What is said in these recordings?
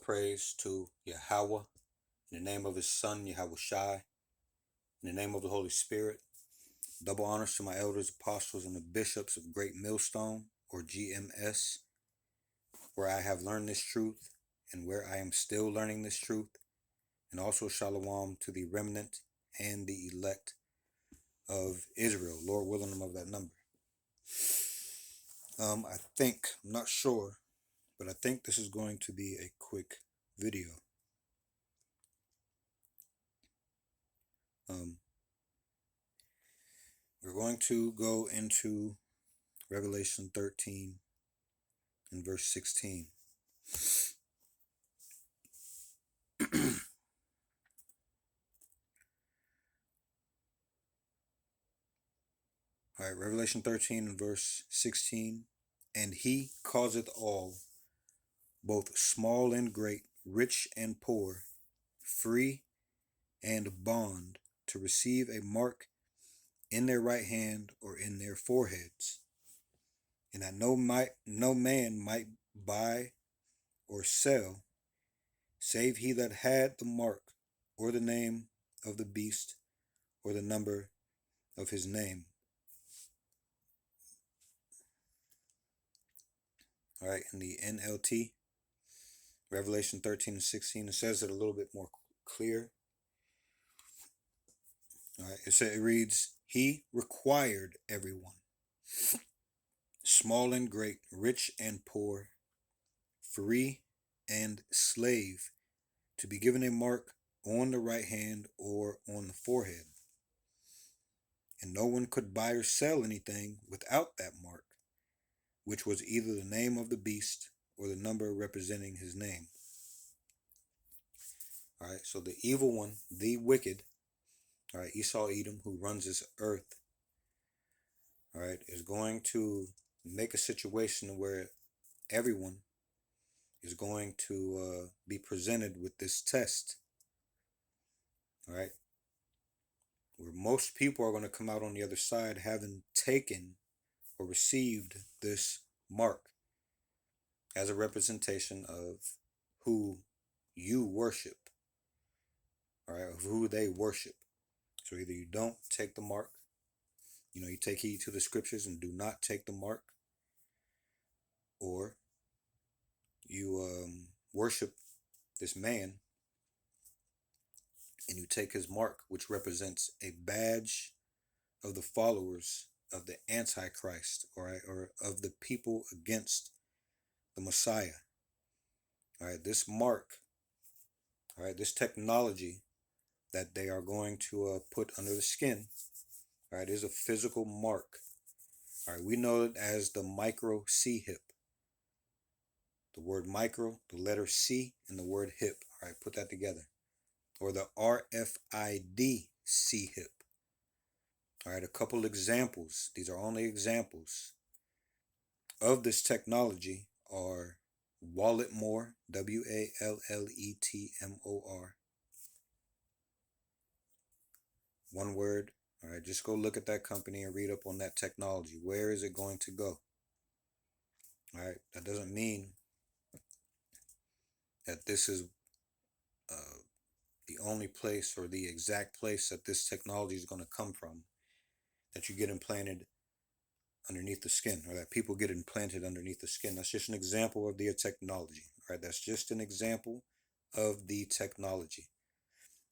praise to Yahweh, in the name of his Son, Yahweh Shai, in the name of the Holy Spirit. Double honors to my elders, apostles, and the bishops of Great Millstone, or GMS, where I have learned this truth and where I am still learning this truth. And also shalom to the remnant and the elect of Israel. Lord willing, I'm of that number. I'm not sure, but I think this is going to be a quick video. We're going to go into Revelation 13 and verse 16. All right, Revelation 13 and verse 16. And he causeth all, both small and great, rich and poor, free and bond, to receive a mark in their right hand or in their foreheads, and that no man might buy or sell, save he that had the mark, or the name of the beast, or the number of his name. All right, in the NLT, Revelation 13 and 16, it says it a little bit more clear. All right, it reads, he required everyone, small and great, rich and poor, free and slave, to be given a mark on the right hand or on the forehead. And no one could buy or sell anything without that mark, which was either the name of the beast or the number representing his name. All right, so the evil one, the wicked, all right, Esau Edom, who runs this earth, all right, is going to make a situation where everyone is going to be presented with this test, all right, where most people are going to come out on the other side having taken or received this mark as a representation of who you worship, all right, of who they worship. So either you don't take the mark, you take heed to the scriptures and do not take the mark, or you worship this man and you take his mark, which represents a badge of the followers of the Antichrist, or of the people against the Messiah. All right, this mark, all right, this technology that they are going to put under the skin, all right, is a physical mark. All right, we know it as the micro C hip. The word micro, the letter C, and the word hip. All right, put that together. Or the RFID C hip. All right, a couple examples. These are only examples of this technology are Walletmore, WALLETMOR. One word. All right, just go look at that company and read up on that technology. Where is it going to go? All right, that doesn't mean that this is the only place or the exact place that this technology is going to come from, that you get implanted underneath the skin, or that people get implanted underneath the skin. That's just an example of the technology. All right, that's just an example of the technology.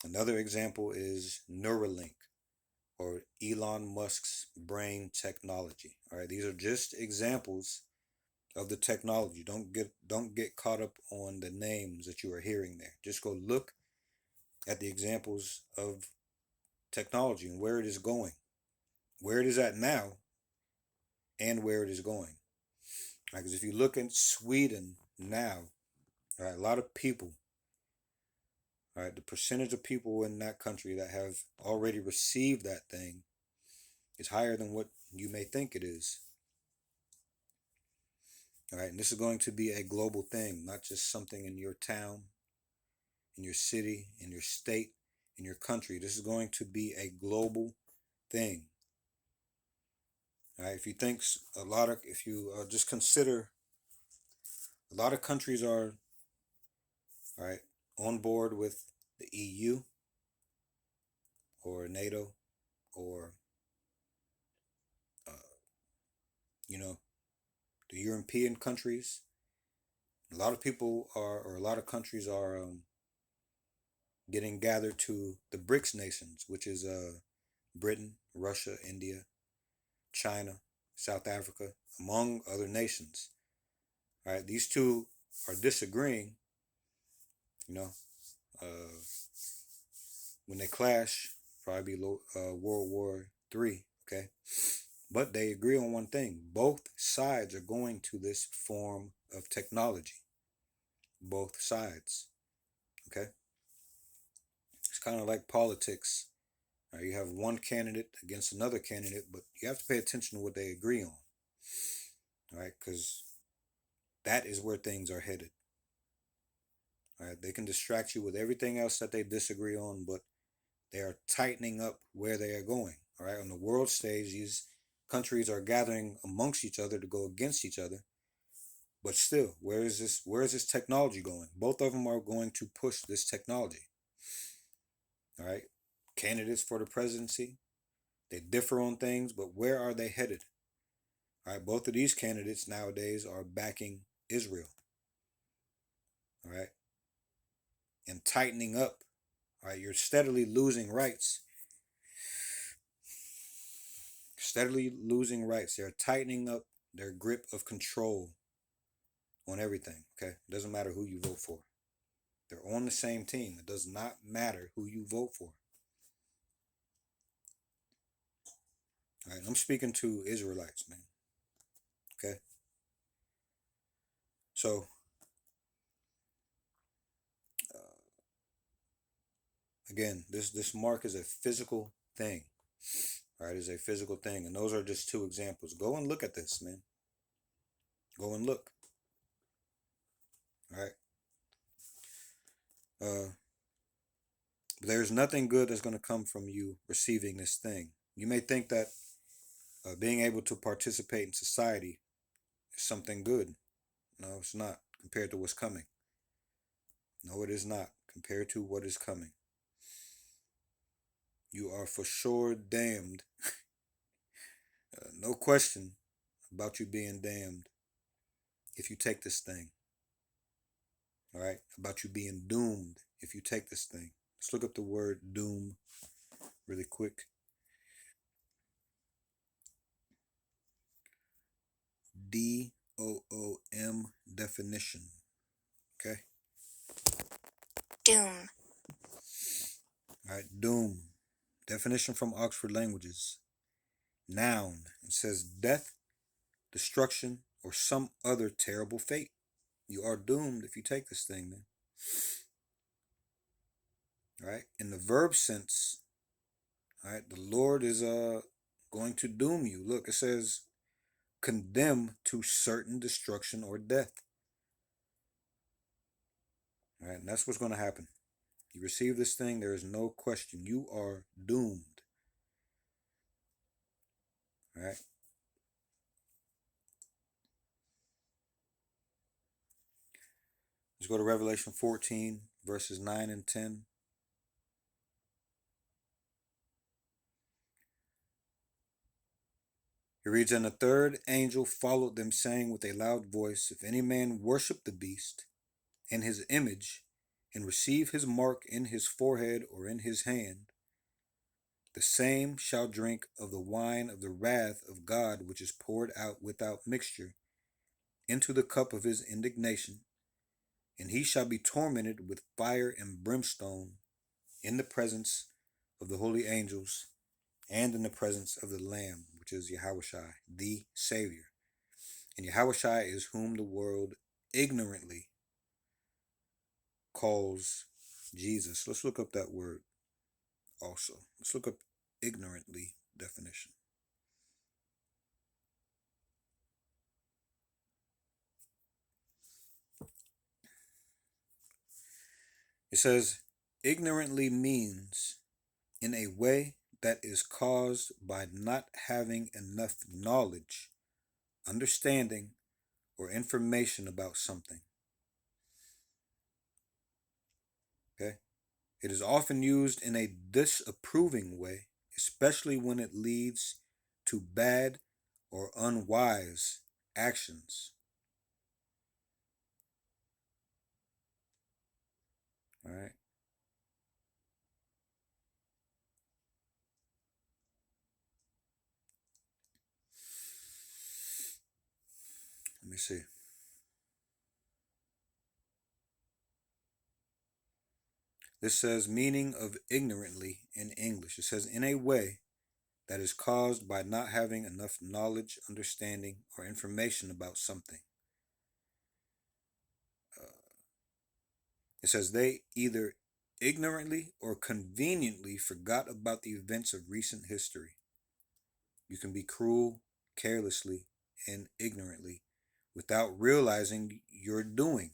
Another example is Neuralink, or Elon Musk's brain technology. All right, these are just examples of the technology. Don't get caught up on the names that you are hearing there. Just go look at the examples of technology and where it is going, where it is at now, and where it is going. Right, because if you look in Sweden now, all right, a lot of people, all right, the percentage of people in that country that have already received that thing is higher than what you may think it is. All right, and this is going to be a global thing, not just something in your town, in your city, in your state, in your country. This is going to be a global thing. All right, if you just consider, a lot of countries are all right, on board with the EU or NATO or, uh, you know, the European countries. A lot of people are, or a lot of countries are getting gathered to the BRICS nations, which is Britain, Russia, India, China, South Africa, among other nations. All right, these two are disagreeing. You know, uh, when they clash, probably be World War III. Okay, but they agree on one thing: both sides are going to this form of technology. Both sides. Okay, it's kind of like politics. You have one candidate against another candidate, but you have to pay attention to what they agree on. All right, because that is where things are headed. All right, they can distract you with everything else that they disagree on, but they are tightening up where they are going. All right, on the world stage, these countries are gathering amongst each other to go against each other. But still, where is this? Where is this technology going? Both of them are going to push this technology. All right, candidates for the presidency, they differ on things, but where are they headed? All right, both of these candidates nowadays are backing Israel. All right, and tightening up. All right, you're steadily losing rights. Steadily losing rights. They're tightening up their grip of control on everything. Okay, it doesn't matter who you vote for. They're on the same team. It does not matter who you vote for. All right, I'm speaking to Israelites, man. Okay, so uh, again, this mark is a physical thing. All right, is a physical thing, and those are just two examples. Go and look at this, man. Go and look. All right. Uh, there's nothing good that's going to come from you receiving this thing. You may think that being able to participate in society is something good. No, it's not compared to what's coming. No, it is not compared to what is coming. You are for sure damned. No question about you being damned if you take this thing. All right, about you being doomed if you take this thing. Let's look up the word doom really quick. DOOM definition. Okay. Doom. All right, doom. Definition from Oxford Languages. Noun. It says death, destruction, or some other terrible fate. You are doomed if you take this thing, man. All right. In the verb sense, all right, the Lord is going to doom you. Look, it says condemn to certain destruction or death. All right, and that's what's going to happen. You receive this thing, there is no question. You are doomed. All right. Let's go to Revelation 14, verses 9 and 10. He reads, and the third angel followed them, saying with a loud voice, if any man worship the beast and his image, and receive his mark in his forehead or in his hand, the same shall drink of the wine of the wrath of God, which is poured out without mixture into the cup of his indignation, and he shall be tormented with fire and brimstone in the presence of the holy angels and in the presence of the Lamb, which is Yahushua, the Savior. And Yahushua is whom the world ignorantly calls Jesus. Let's look up that word also. Let's look up ignorantly definition. It says, ignorantly means in a way that is caused by not having enough knowledge, understanding, or information about something. Okay? It is often used in a disapproving way, especially when it leads to bad or unwise actions. All right? Let me see. This says meaning of ignorantly in English. It says in a way that is caused by not having enough knowledge, understanding, or information about something. Uh, it says they either ignorantly or conveniently forgot about the events of recent history. You can be cruel, carelessly, and ignorantly without realizing you're doing.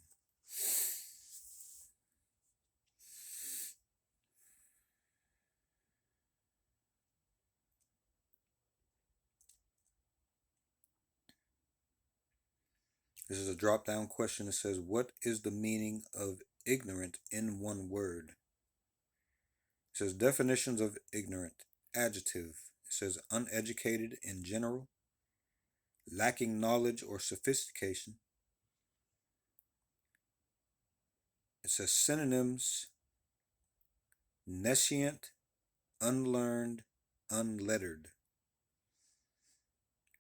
This is a drop down question that says, what is the meaning of ignorant in one word? It says definitions of ignorant. Adjective. It says uneducated in general, lacking knowledge or sophistication. It says synonyms: nescient, unlearned, unlettered.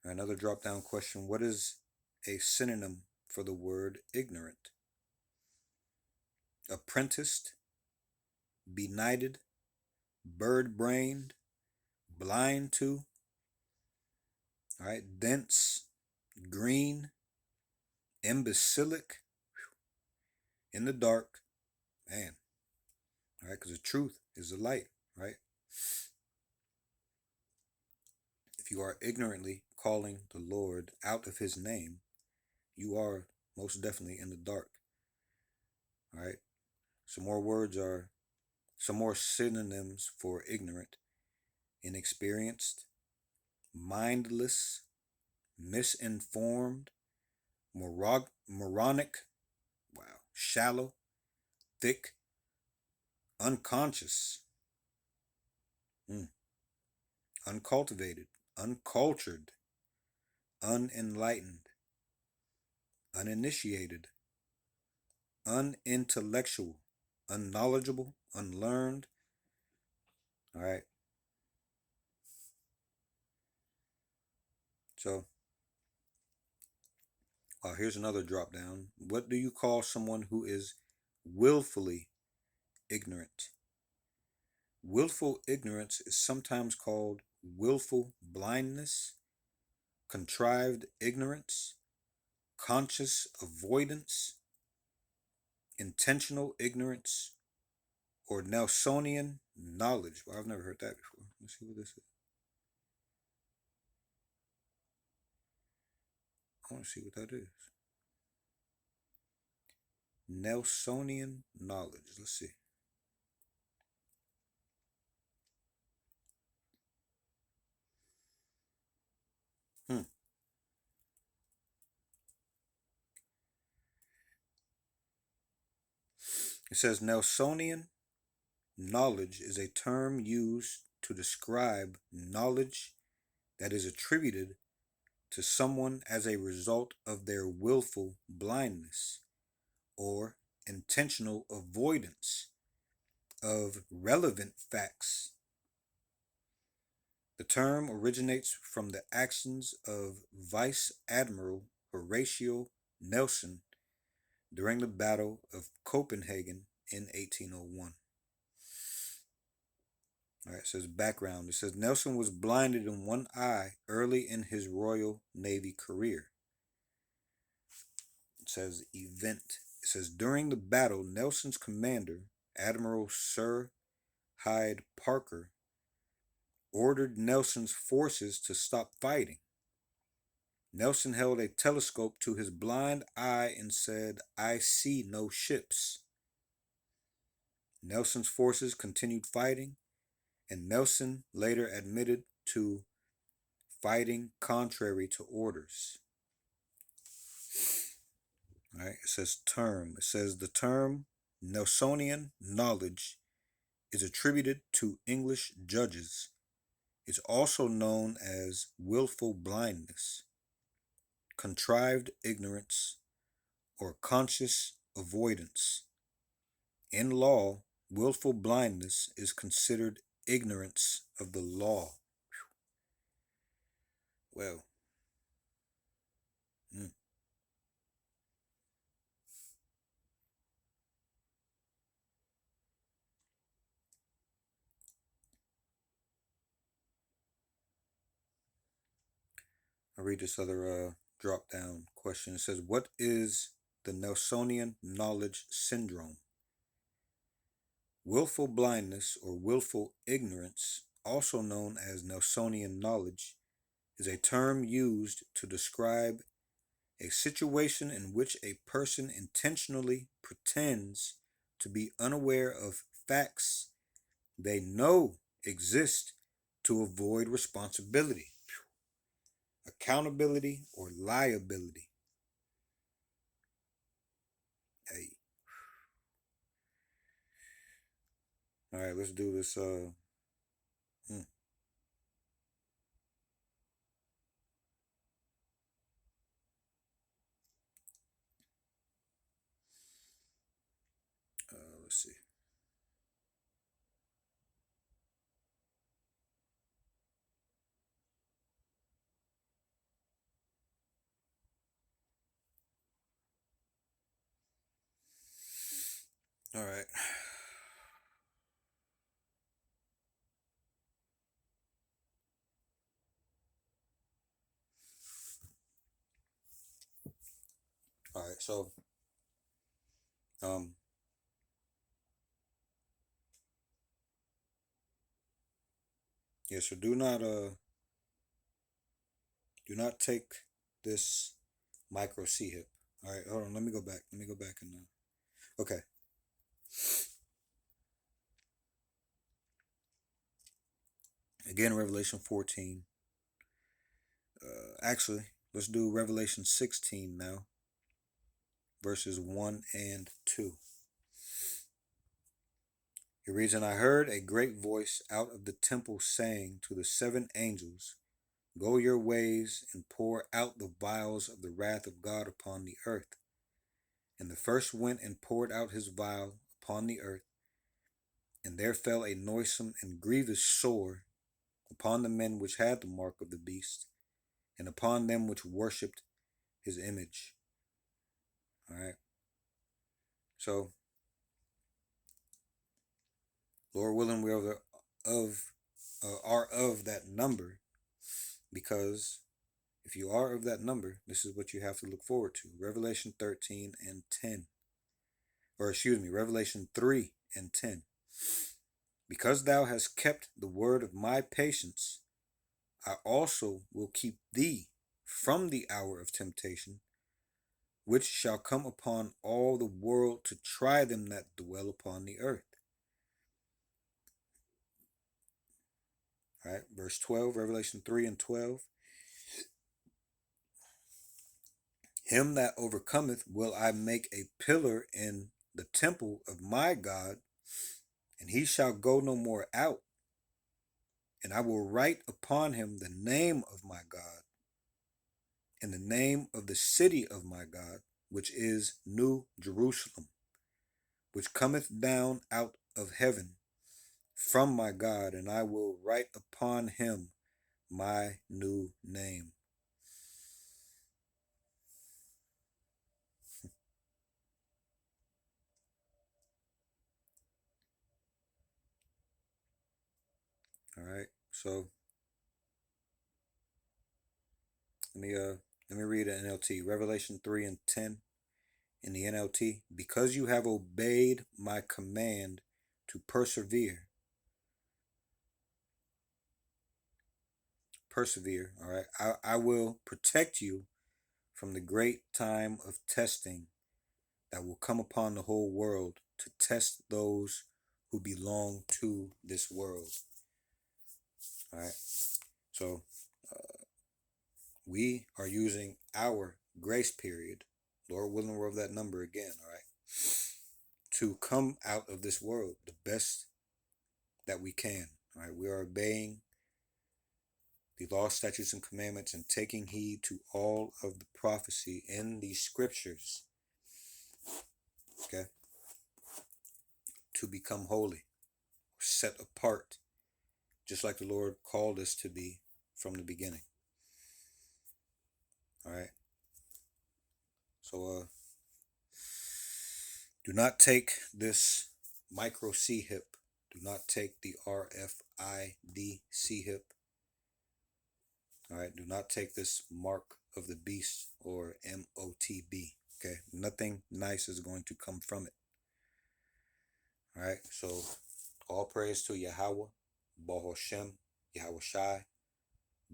Another drop down question: what is a synonym for the word ignorant? Apprenticed, benighted, bird brained, blind to. All right, dense, green, imbecilic, in the dark, man. All right, because the truth is the light, right? If you are ignorantly calling the Lord out of his name, you are most definitely in the dark. All right. Some more synonyms for ignorant: inexperienced, mindless, misinformed, moronic, wow, shallow, thick, unconscious, mm, uncultivated, uncultured, unenlightened, uninitiated, unintellectual, unknowledgeable, unlearned. All right. So, here's another drop down. What do you call someone who is willfully ignorant? Willful ignorance is sometimes called willful blindness, contrived ignorance, conscious avoidance, intentional ignorance, or Nelsonian knowledge. Well, I've never heard that before. Let's see what this is. I want to see what that is. Nelsonian knowledge. Let's see. Hmm. It says Nelsonian knowledge is a term used to describe knowledge that is attributed to someone as a result of their willful blindness or intentional avoidance of relevant facts. The term originates from the actions of Vice Admiral Horatio Nelson during the Battle of Copenhagen in 1801. All right, it says background. It says Nelson was blinded in one eye early in his Royal Navy career. It says event. It says during the battle, Nelson's commander, Admiral Sir Hyde Parker, ordered Nelson's forces to stop fighting. Nelson held a telescope to his blind eye and said, "I see no ships." Nelson's forces continued fighting, and Nelson later admitted to fighting contrary to orders. All right, it says term. It says the term Nelsonian knowledge is attributed to English judges is also known as willful blindness, contrived ignorance, or conscious avoidance. In law, willful blindness is considered ignorance of the law. Well, mm, I'll read this other drop down question. It says, what is the Nelsonian knowledge syndrome? Willful blindness or willful ignorance, also known as Nelsonian knowledge, is a term used to describe a situation in which a person intentionally pretends to be unaware of facts they know exist to avoid responsibility, accountability, or liability. Hey, all right, let's do this. Hmm, let's see. All right. All right. So, um, yeah. So do not take this micro C hip. All right. Hold on. Let me go back. Let me go back and okay. Again, Revelation 14. Actually, let's do Revelation 16 now, verses 1 and 2. It reads, and I heard a great voice out of the temple saying to the seven angels, go your ways and pour out the vials of the wrath of God upon the earth. And the first went and poured out his vial upon the earth, and there fell a noisome and grievous sore upon the men which had the mark of the beast, and upon them which worshipped his image. All right. So, Lord willing, we are of that number, because if you are of that number, this is what you have to look forward to. Revelation 13 and 10. Or excuse me, Revelation 3 and 10. Because thou hast kept the word of my patience, I also will keep thee from the hour of temptation, which shall come upon all the world to try them that dwell upon the earth. All right, verse 12, Revelation 3 and 12. Him that overcometh will I make a pillar in the temple of my God, and he shall go no more out. And I will write upon him the name of my God, and the name of the city of my God, which is New Jerusalem, which cometh down out of heaven from my God, and I will write upon him my new name. All right, so let me read an NLT. Revelation 3 and 10 in the NLT. Because you have obeyed my command to persevere. Persevere, all right. I will protect you from the great time of testing that will come upon the whole world to test those who belong to this world. All right. So we are using our grace period, Lord willing, we're of that number again, all right, to come out of this world the best that we can. All right, we are obeying the law, statutes, and commandments, and taking heed to all of the prophecy in these scriptures, okay, to become holy, set apart, just like the Lord called us to be from the beginning. All right. So do not take this micro C hip. Do not take the RFID C hip. All right. Do not take this mark of the beast or MOTB. Okay. Nothing nice is going to come from it. All right. So all praise to Yahweh, Bahoshem, Yahweh Shai,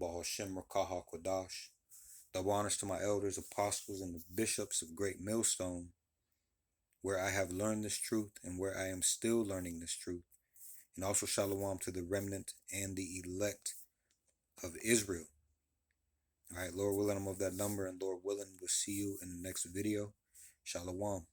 Bahoshem Rakaha Kodash. Double honors to my elders, apostles, and the bishops of Great Millstone, where I have learned this truth and where I am still learning this truth. And also shalom to the remnant and the elect of Israel. All right, Lord willing, I'm of that number, and Lord willing, we'll see you in the next video. Shalom.